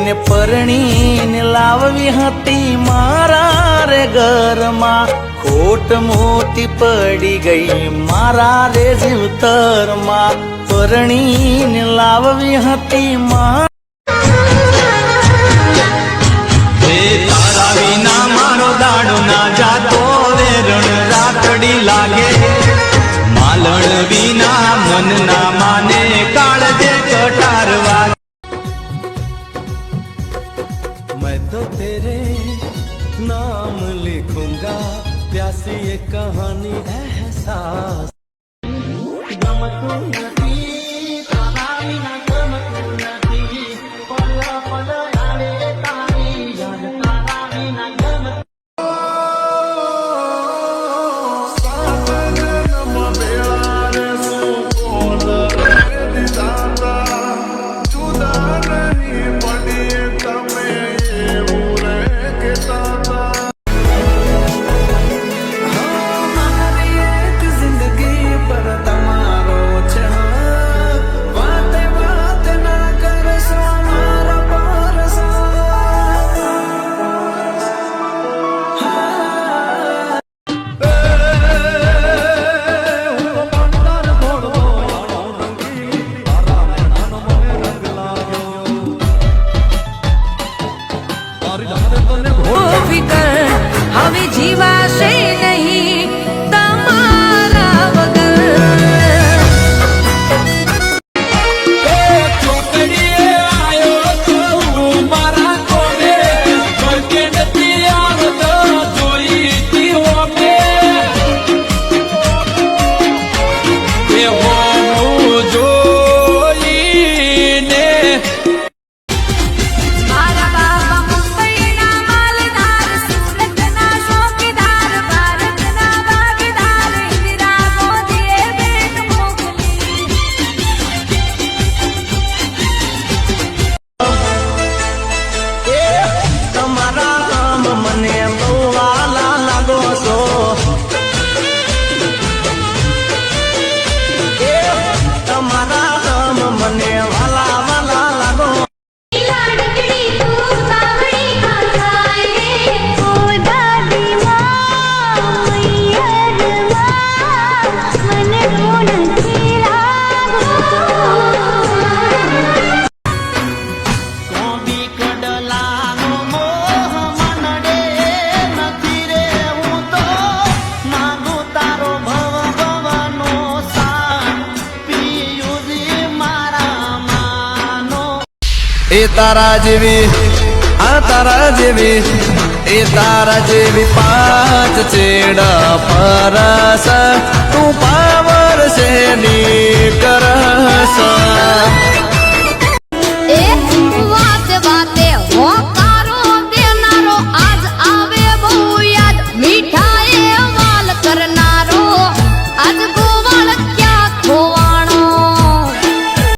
એને પરણીને લાવવી હતી મારા રે ઘરમાં, ખોટ મોટી પડી ગઈ મારા રે જીવતરમાં, પરણીને લાવવી હતી તારા વિના મારો દાડો ના જાતો રે રણ રાતડી લાગે, માલણ વિના મન ના માને કાળજે કટાર વાગે। मैं तो तेरे नाम लिखूंगा प्यासी ये कहानी एहसास। હવે જીવાશે નહીં તમારા વગર। ચોકડીએ આયો તો મારા કોને કે નથી આવતો જોઈ ઓકે એ હું જોઈને મારા બાબા મુંબઈના માલદાર, સુરતના ચોકીદાર, ભારતના ભાગીદાર, ઇન્દિરા મોદીએ ભેટ મોકલી। તમારા આમ મને બહુ વાલા લાગો છો, તમારા આમ મને વાલા વાલા લાગો। લાડકડી તું કાવડી ખાય રે ઓ દાદી માં મૈયરમાં, મને તું નથી લાગો। કોબી કડલાનો મોહ મનડે નથી રે હું તો, માંગુ તારો ભવ ભવનો સાથ, પિયુજી મારા માનો। એ તારા જેવી આ તારા જેવી એ તારા જેવી પાંચ ચેડા પરસ તું પાવર છે ની